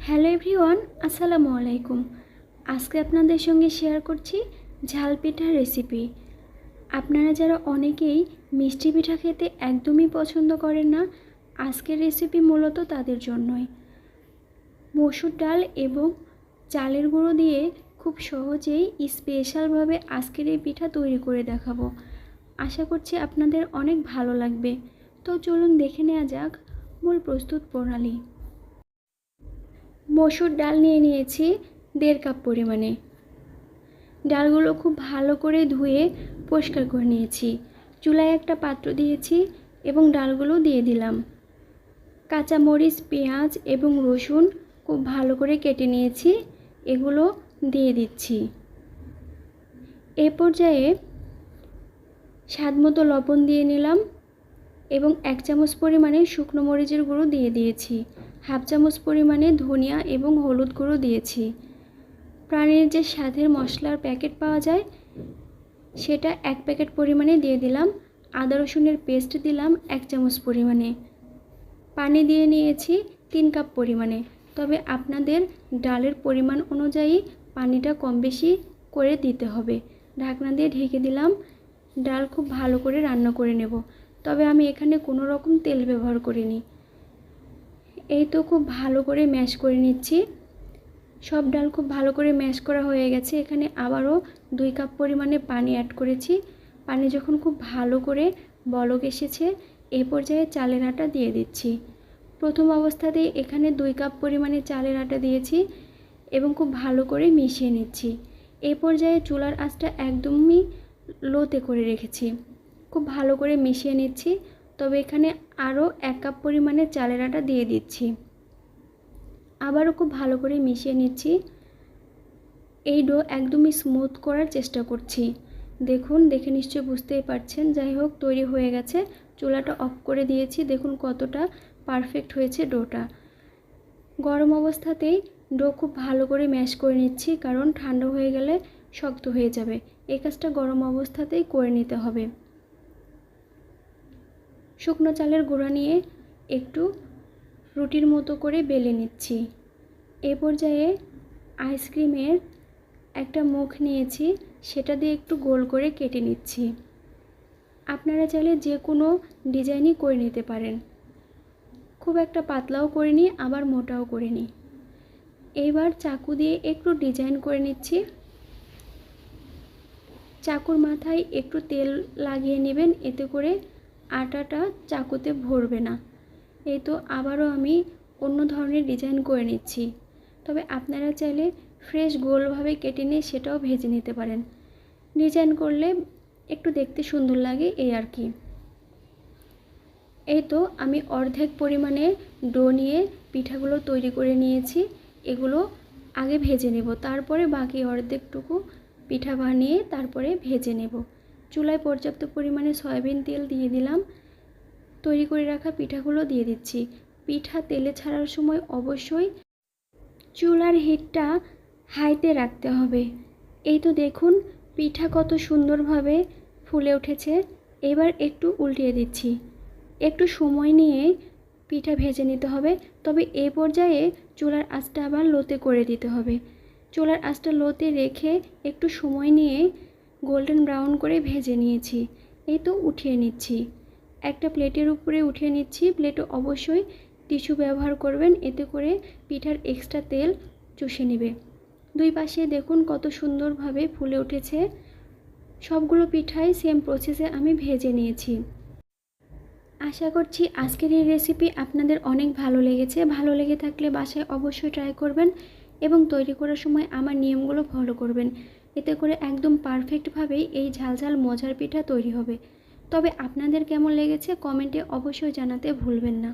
Hello everyone, আসসালামু আলাইকুম। আজকে আপনাদের সঙ্গে শেয়ার করছি ঝাল পিঠার রেসিপি। আপনারা যারা অনেকেই মিষ্টি পিঠা খেতে একদমই পছন্দ করেন না, আজকের রেসিপি মূলত তাদের জন্যই। মসুর ডাল এবং চালের গুঁড়ো দিয়ে খুব সহজেই স্পেশালভাবে আজকের এই পিঠা তৈরি করে দেখাবো। আশা করছি আপনাদের অনেক ভালো লাগবে। তো চলুন দেখে নেওয়া যাক মূল প্রস্তুত প্রণালী। মসুর ডাল নিয়ে নিয়েছি 1.5 কাপ পরিমাণে। ডালগুলো খুব ভালো করে ধুয়ে পরিষ্কার করে নিয়েছি। চুলায় একটা পাত্র দিয়েছি এবং ডালগুলো দিয়ে দিলাম। কাঁচামরিচ, পেঁয়াজ এবং রসুন খুব ভালো করে কেটে নিয়েছি, এগুলো দিয়ে দিচ্ছি। এ পর্যায়ে স্বাদমতো লবণ দিয়ে নিলাম এবং 1 চামচ পরিমাণে শুকনো মরিচের গুঁড়ো দিয়ে দিয়েছি। 1/2 চামচ পরিমাণে ধনিয়া এবং হলুদ গুঁড়ো দিয়েছি। প্রাণীর যে স্বাদের মশলার প্যাকেট পাওয়া যায় সেটা 1 প্যাকেট পরিমাণে দিয়ে দিলাম। আদা রসুনের পেস্ট দিলাম 1 চামচ পরিমাণে। পানি দিয়ে নিয়েছি 3 কাপ পরিমাণে, তবে আপনাদের ডালের পরিমাণ অনুযায়ী পানিটা কম বেশি করে দিতে হবে। ঢাকনা দিয়ে ঢেকে দিলাম। ডাল খুব ভালো করে রান্না করে নেব, তবে আমি এখানে কোনো রকম তেল ব্যবহার করিনি। এই তো খুব ভালো করে ম্যাশ করে নিচ্ছি। সব ডাল খুব ভালো করে ম্যাশ করা হয়ে গেছে। এখানে আবারও 2 কাপ পরিমাণে পানি অ্যাড করেছি। পানি যখন খুব ভালো করে বলক এসেছে, এই পর্যায়ে চালের আটা দিয়ে দিচ্ছি। প্রথম অবস্থাতেই এখানে 2 কাপ পরিমাণে চালের আটা দিয়েছি এবং খুব ভালো করে মিশিয়ে নিচ্ছি। এই পর্যায়ে চুলার আঁচটা একদমই লোতে করে রেখেছি। খুব ভালো করে মিশিয়ে নিচ্ছি, তবে এখানে আরও 1 কাপ পরিমাণে চালের আটা দিয়ে দিচ্ছি। আবারও খুব ভালো করে মিশিয়ে নিচ্ছি। এই ডো একদমই স্মুথ করার চেষ্টা করছি। দেখুন, দেখে নিশ্চয়ই বুঝতেই পারছেন। যাই হোক, তৈরি হয়ে গেছে। চুলাটা অফ করে দিয়েছি। দেখুন কতটা পারফেক্ট হয়েছে ডোটা। গরম অবস্থাতেই ডো খুব ভালো করে ম্যাশ করে নিচ্ছি, কারণ ঠান্ডা হয়ে গেলে শক্ত হয়ে যাবে। এই কাজটা গরম অবস্থাতেই করে নিতে হবে। শুকনো চালের গুঁড়া নিয়ে একটু রুটির মতো করে বেলে নিচ্ছি। এ পর্যায়ে আইসক্রিমের একটা মুখ নিয়েছি, সেটা দিয়ে একটু গোল করে কেটে নিচ্ছি। আপনারা চাইলে যে কোনো ডিজাইনই করে নিতে পারেন। খুব একটা পাতলাও করিনি, আবার মোটাও করিনি। এইবার চাকু দিয়ে একটু ডিজাইন করে নিচ্ছি। চাকুর মাথায় একটু তেল লাগিয়ে নেবেন, এতে করে আটাটা চাকুতে ভরবে না। এই তো আবারও আমি অন্য ধরনের ডিজাইন করে নিচ্ছি, তবে আপনারা চাইলে ফ্রেশ গোলভাবে কেটে নিয়ে সেটাও ভেজে নিতে পারেন। ডিজাইন করলে একটু দেখতে সুন্দর লাগে, এই আর কি। এই তো আমি অর্ধেক পরিমাণে ডো নিয়ে পিঠাগুলো তৈরি করে নিয়েছি। এগুলো আগে ভেজে নেব, তারপরে বাকি অর্ধেকটুকু পিঠা বানিয়ে তারপরে ভেজে নেব। চুলায় পর্যাপ্ত পরিমাণে সয়াবিন তেল দিয়ে দিলাম। তৈরি করে রাখা পিঠাগুলো দিয়ে দিচ্ছি। পিঠা তেলে ছাড়ার সময় অবশ্যই চুলার হিটটা হাইতে রাখতে হবে। এই তো দেখুন পিঠা কত সুন্দরভাবে ফুলে উঠেছে। এবার একটু উল্টিয়ে দিচ্ছি। একটু সময় নিয়ে পিঠা ভেজে নিতে হবে, তবে এই পর্যায়ে চুলার আঁচটা আবার লোতে করে দিতে হবে। চুলার আঁচটা লোতে রেখে একটু সময় নিয়ে গোল্ডেন ব্রাউন করে ভেজে নিয়েছি। এই তো উঠিয়ে নিচ্ছি। একটা প্লেটের উপরে উঠিয়ে নিচ্ছি। প্লেটে অবশ্যই টিস্যু ব্যবহার করবেন, এতে করে পিঠার এক্সট্রা তেল চুষে নেবে। দুই পাশে দেখুন কত সুন্দরভাবে ফুলে উঠেছে। সবগুলো পিঠাই সেম প্রসেসে আমি ভেজে নিয়েছি। আশা করছি আজকের এই রেসিপি আপনাদের অনেক ভালো লেগেছে। ভালো লেগে থাকলে বাসায় অবশ্যই ট্রাই করবেন এবং তৈরি করার সময় আমার নিয়মগুলো ফলো করবেন। এতে করে একদম পারফেক্টভাবেই এই ঝালঝাল মজার পিঠা তৈরি হবে। তবে আপনাদের কেমন লেগেছে কমেন্টে অবশ্যই জানাতে ভুলবেন না।